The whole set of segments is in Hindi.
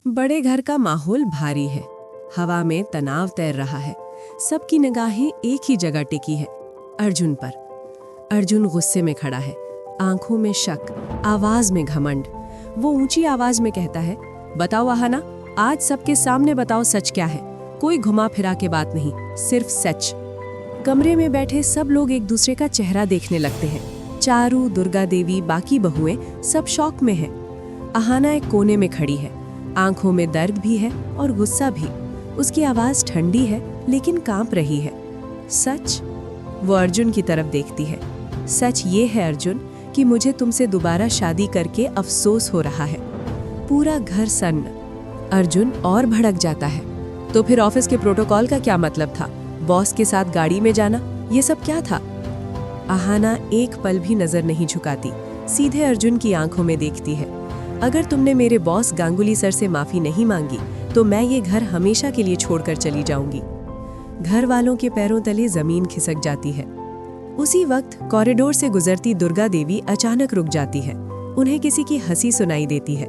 बड़े घर का माहौल भारी है। हवा में तनाव तैर रहा है। सबकी निगाहें एक ही जगह टिकी है, अर्जुन पर। अर्जुन गुस्से में खड़ा है, आंखों में शक, आवाज में घमंड। वो ऊंची आवाज में कहता है, बताओ अहाना, आज सबके सामने बताओ सच क्या है। कोई घुमा फिरा के बात नहीं, सिर्फ सच। कमरे में बैठे सब लोग एक दूसरे का चेहरा देखने लगते हैं। चारू, दुर्गा देवी, बाकी बहुएं सब शौक में हैं। अहाना एक कोने में खड़ी है, आंखों में दर्द भी है और गुस्सा भी। उसकी आवाज ठंडी है लेकिन कांप रही है। सच? वो अर्जुन की तरफ देखती है। सच ये है अर्जुन कि मुझे तुमसे दोबारा शादी करके अफसोस हो रहा है। पूरा घर सन्न। अर्जुन और भड़क जाता है। तो फिर ऑफिस के प्रोटोकॉल का क्या मतलब था? बॉस के साथ गाड़ी में जाना, ये सब क्या था? अहाना एक पल भी नजर नहीं झुकाती, सीधे अर्जुन की आंखों में देखती है। अगर तुमने मेरे बॉस गांगुली सर से माफी नहीं मांगी तो मैं ये घर हमेशा के लिए छोड़कर चली जाऊंगी। घर वालों के पैरों तले जमीन खिसक जाती है। उसी वक्त कॉरिडोर से गुजरती दुर्गा देवी अचानक रुक जाती है। उन्हें किसी की हंसी सुनाई देती है।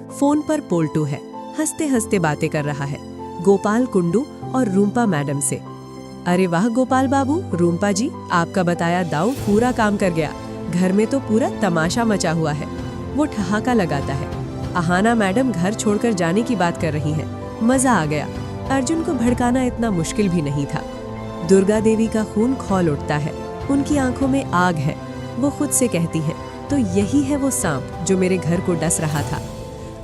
फोन पर पोल्टू है, हंसते हंसते बातें कर रहा है, गोपाल कुंडू और रूम्पा मैडम से। अरे वाह गोपाल बाबू, रूम्पा जी, आपका बताया दाव पूरा काम कर गया। घर में तो पूरा तमाशा मचा हुआ है। वो ठहाका लगाता है। अहाना मैडम घर छोड़कर जाने की बात कर रही हैं। मजा आ गया। अर्जुन को भड़काना इतना मुश्किल भी नहीं था। दुर्गा देवी का खून खौल उठता है, उनकी आंखों में आग है। वो खुद से कहती है, तो यही है वो सांप जो मेरे घर को डस रहा था।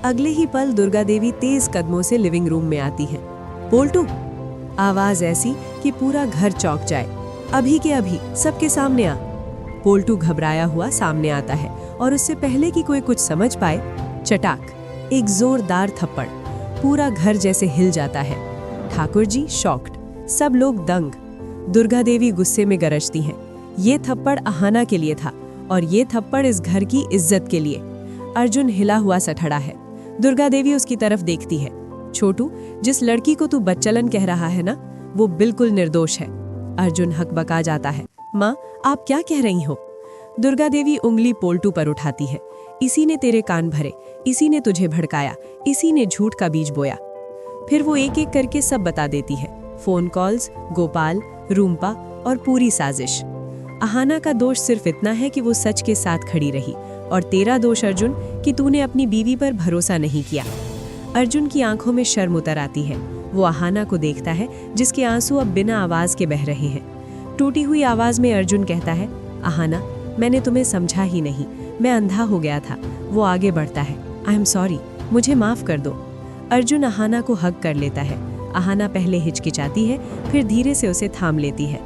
अगले ही पल दुर्गा देवी तेज कदमों से लिविंग रूम में आती है। पोल्टू! आवाज ऐसी कि पूरा घर चौंक जाए। अभी के अभी सबके सामने आ। पोल्टू घबराया हुआ सामने आता है और उससे पहले कि कोई कुछ समझ पाए, चटाक, एक जोरदार थप्पड़। पूरा घर जैसे हिल जाता है। ठाकुर जी शॉक्ड, सब लोग दंग। दुर्गा देवी गुस्से में गरजती हैं। ये थप्पड़ अहाना के लिए था और ये थप्पड़ इस घर की इज्जत के लिए। अर्जुन हिला हुआ सा खड़ा है। दुर्गा देवी उसकी तरफ देखती है। छोटू, जिस लड़की को तू बच्चलन कह रहा है ना, वो बिल्कुल निर्दोष है। अर्जुन हकबका जाता है। माँ, आप क्या कह रही हो? दुर्गा देवी उंगली पोल्टू पर उठाती है। इसी ने तेरे कान भरे, इसी ने तुझे भड़काया, इसी ने झूठ का बीज बोया। फिर वो एक एक करके सब बता देती है। फोन कॉल्स, गोपाल, रूम्पा और पूरी साजिश। अहाना का दोष सिर्फ इतना है कि वो सच के साथ खड़ी रही, और तेरा दोष अर्जुन कि तूने अपनी बीवी पर भरोसा नहीं किया। अर्जुन की आंखों में शर्म उतर आती है। वो अहाना को देखता है जिसके आंसू अब बिना आवाज के बह रहे हैं। टूटी हुई आवाज में अर्जुन कहता है, अहाना, मैंने तुम्हें समझा ही नहीं, मैं अंधा हो गया था। वो आगे बढ़ता है। आई एम सॉरी, मुझे माफ कर दो। अर्जुन अहाना को हग कर लेता है। अहाना पहले हिचकिचाती है, फिर धीरे से उसे थाम लेती है।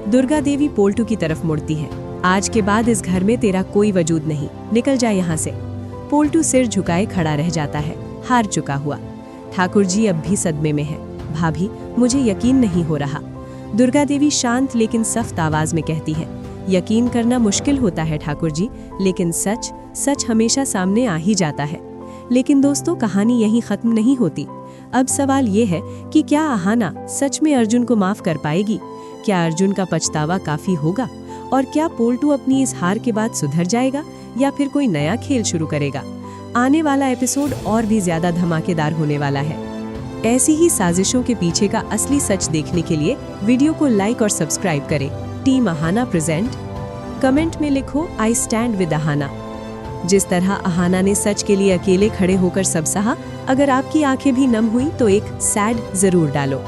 दुर्गा देवी पोल्टू की तरफ मुड़ती है। आज के बाद इस घर में तेरा कोई वजूद नहीं, निकल जा यहाँ से। पोल्टू सिर झुकाए खड़ा रह जाता है, हार चुका हुआ। ठाकुर जी अब भी सदमे में है। भाभी, मुझे यकीन नहीं हो रहा। दुर्गा देवी शांत लेकिन सख्त आवाज में कहती है, यकीन करना मुश्किल होता है ठाकुर जी, लेकिन सच हमेशा सामने आ ही जाता है। लेकिन दोस्तों, कहानी यहीं खत्म नहीं होती। अब सवाल ये है कि क्या अहाना सच में अर्जुन को माफ कर पाएगी? क्या अर्जुन का पछतावा काफी होगा? और क्या पोल्टू अपनी इस हार के बाद सुधर जाएगा या फिर कोई नया खेल शुरू करेगा? आने वाला एपिसोड और भी ज्यादा धमाकेदार होने वाला है। ऐसी ही साजिशों के पीछे का असली सच देखने के लिए वीडियो को लाइक और सब्सक्राइब करें। Team Ahana present. कमेंट में लिखो, आई स्टैंड विद अहाना। जिस तरह अहाना ने सच के लिए अकेले खड़े होकर सब सहा, अगर आपकी आंखें भी नम हुई तो एक सैड जरूर डालो।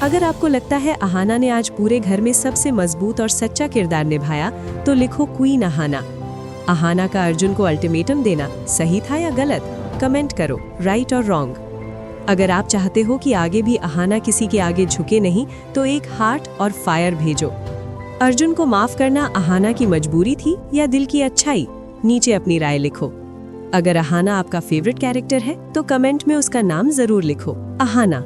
अगर आपको लगता है अहाना ने आज पूरे घर में सबसे मजबूत और सच्चा किरदार निभाया, तो लिखो क्वीन अहाना। अहाना का अर्जुन को अल्टीमेटम देना सही था या गलत? कमेंट करो, राइट और रॉन्ग। अगर आप चाहते हो कि आगे भी अहाना किसी के आगे झुके नहीं, तो एक हार्ट और फायर भेजो। अर्जुन को माफ करना अहाना की मजबूरी थी या दिल की अच्छाई? नीचे अपनी राय लिखो। अगर अहाना आपका फेवरेट कैरेक्टर है तो कमेंट में उसका नाम जरूर लिखो, अहाना।